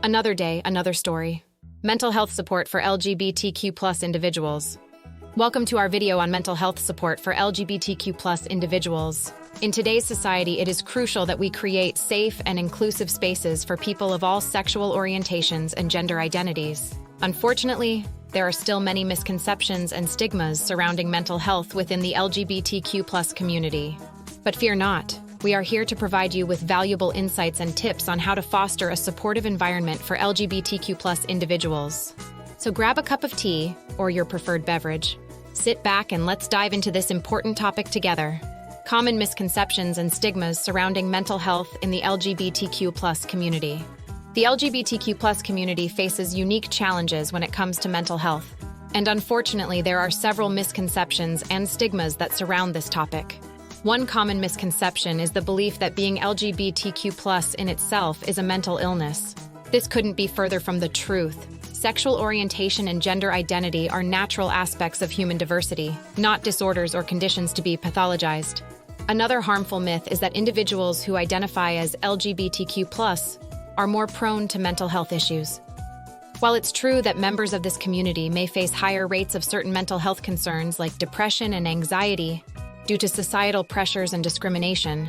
Another day, another story. Mental health support for LGBTQ+ individuals. Welcome to our video on mental health support for LGBTQ+ individuals. In today's society, it is crucial that we create safe and inclusive spaces for people of all sexual orientations and gender identities. Unfortunately, there are still many misconceptions and stigmas surrounding mental health within the LGBTQ+ community. But fear not. We are here to provide you with valuable insights and tips on how to foster a supportive environment for LGBTQ+ individuals. So grab a cup of tea or your preferred beverage. Sit back and let's dive into this important topic together. Common misconceptions and stigmas surrounding mental health in the LGBTQ+ community. The LGBTQ+ community faces unique challenges when it comes to mental health. And unfortunately, there are several misconceptions and stigmas that surround this topic. One common misconception is the belief that being LGBTQ+ in itself is a mental illness. This couldn't be further from the truth. Sexual orientation and gender identity are natural aspects of human diversity, not disorders or conditions to be pathologized. Another harmful myth is that individuals who identify as LGBTQ+ are more prone to mental health issues. While it's true that members of this community may face higher rates of certain mental health concerns like depression and anxiety, due to societal pressures and discrimination,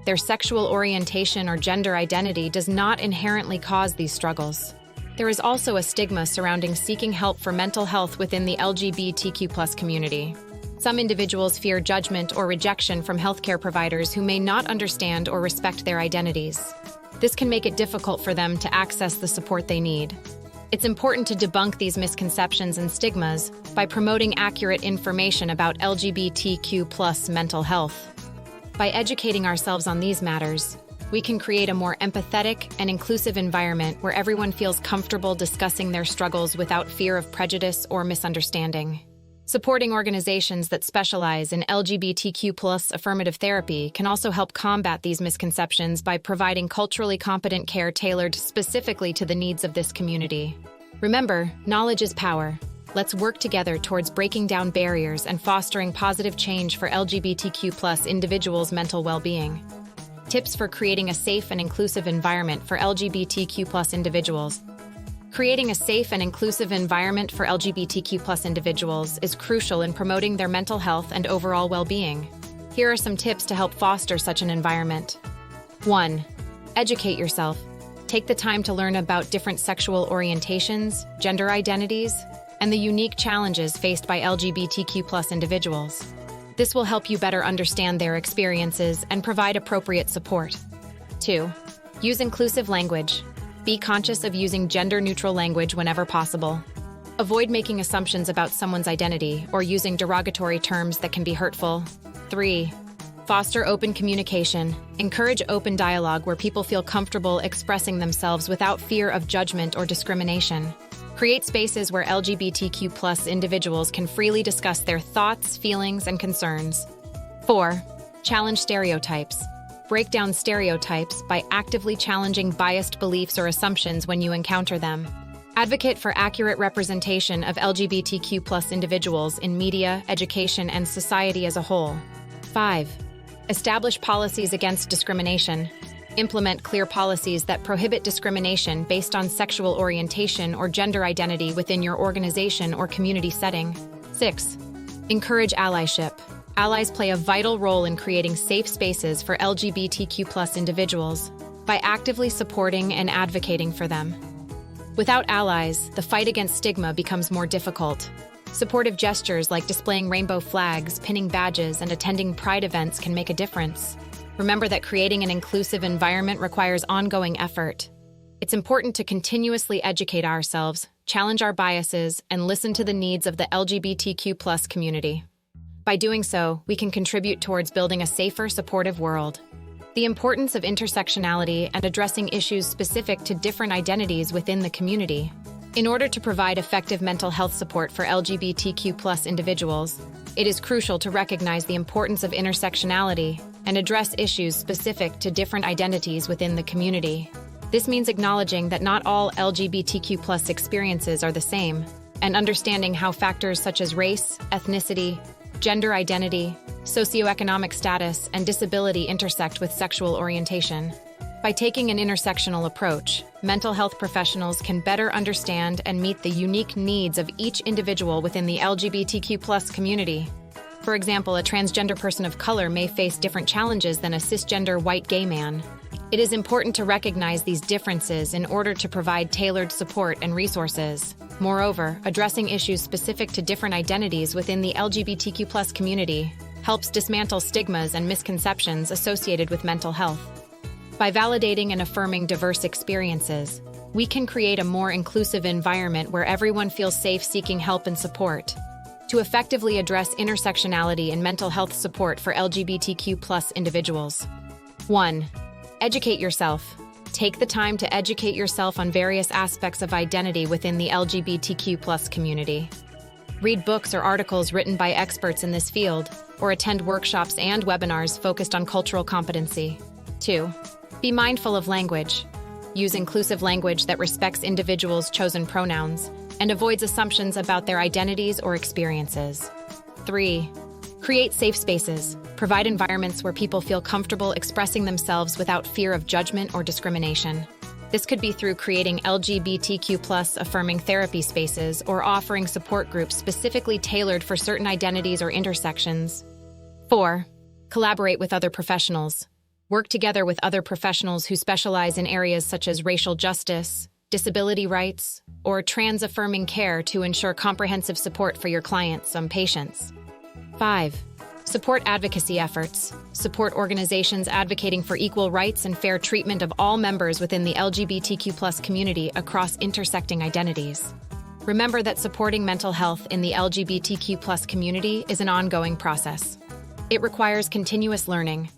their sexual orientation or gender identity does not inherently cause these struggles. There is also a stigma surrounding seeking help for mental health within the LGBTQ+ community. Some individuals fear judgment or rejection from healthcare providers who may not understand or respect their identities. This can make it difficult for them to access the support they need. It's important to debunk these misconceptions and stigmas by promoting accurate information about LGBTQ+ mental health. By educating ourselves on these matters, we can create a more empathetic and inclusive environment where everyone feels comfortable discussing their struggles without fear of prejudice or misunderstanding. Supporting organizations that specialize in LGBTQ+ affirmative therapy can also help combat these misconceptions by providing culturally competent care tailored specifically to the needs of this community. Remember, knowledge is power. Let's work together towards breaking down barriers and fostering positive change for LGBTQ+ individuals' mental well-being. Tips for creating a safe and inclusive environment for LGBTQ+ individuals. Creating a safe and inclusive environment for LGBTQ+ individuals is crucial in promoting their mental health and overall well-being. Here are some tips to help foster such an environment. 1. Educate yourself. Take the time to learn about different sexual orientations, gender identities, and the unique challenges faced by LGBTQ+ individuals. This will help you better understand their experiences and provide appropriate support. 2. Use inclusive language. Be conscious of using gender-neutral language whenever possible. Avoid making assumptions about someone's identity or using derogatory terms that can be hurtful. 3. Foster open communication. Encourage open dialogue where people feel comfortable expressing themselves without fear of judgment or discrimination. Create spaces where LGBTQ+ individuals can freely discuss their thoughts, feelings, and concerns. 4. Challenge stereotypes. Break down stereotypes by actively challenging biased beliefs or assumptions when you encounter them. Advocate for accurate representation of LGBTQ+ individuals in media, education, and society as a whole. 5. Establish policies against discrimination. Implement clear policies that prohibit discrimination based on sexual orientation or gender identity within your organization or community setting. 6. Encourage allyship. Allies play a vital role in creating safe spaces for LGBTQ+ individuals by actively supporting and advocating for them. Without allies, the fight against stigma becomes more difficult. Supportive gestures like displaying rainbow flags, pinning badges, and attending pride events can make a difference. Remember that creating an inclusive environment requires ongoing effort. It's important to continuously educate ourselves, challenge our biases, and listen to the needs of the LGBTQ+ community. By doing so, we can contribute towards building a safer, supportive world. The importance of intersectionality and addressing issues specific to different identities within the community. In order to provide effective mental health support for LGBTQ+ individuals, it is crucial to recognize the importance of intersectionality and address issues specific to different identities within the community. This means acknowledging that not all LGBTQ+ experiences are the same, and understanding how factors such as race, ethnicity, gender identity, socioeconomic status, and disability intersect with sexual orientation. By taking an intersectional approach, mental health professionals can better understand and meet the unique needs of each individual within the LGBTQ+ community. For example, a transgender person of color may face different challenges than a cisgender white gay man. It is important to recognize these differences in order to provide tailored support and resources. Moreover, addressing issues specific to different identities within the LGBTQ+ community helps dismantle stigmas and misconceptions associated with mental health. By validating and affirming diverse experiences, we can create a more inclusive environment where everyone feels safe seeking help and support. To effectively address intersectionality in mental health support for LGBTQ+ individuals. 1. Educate yourself. Take the time to educate yourself on various aspects of identity within the LGBTQ+ community. Read books or articles written by experts in this field, or attend workshops and webinars focused on cultural competency. 2. Be mindful of language. Use inclusive language that respects individuals' chosen pronouns and avoids assumptions about their identities or experiences. 3. Create safe spaces. Provide environments where people feel comfortable expressing themselves without fear of judgment or discrimination. This could be through creating LGBTQ+ affirming therapy spaces or offering support groups specifically tailored for certain identities or intersections. 4. Collaborate with other professionals. Work together with other professionals who specialize in areas such as racial justice, disability rights, or trans-affirming care to ensure comprehensive support for your clients and patients. 5. Support advocacy efforts. Support organizations advocating for equal rights and fair treatment of all members within the LGBTQ+ community across intersecting identities. Remember that supporting mental health in the LGBTQ+ community is an ongoing process. It requires continuous learning,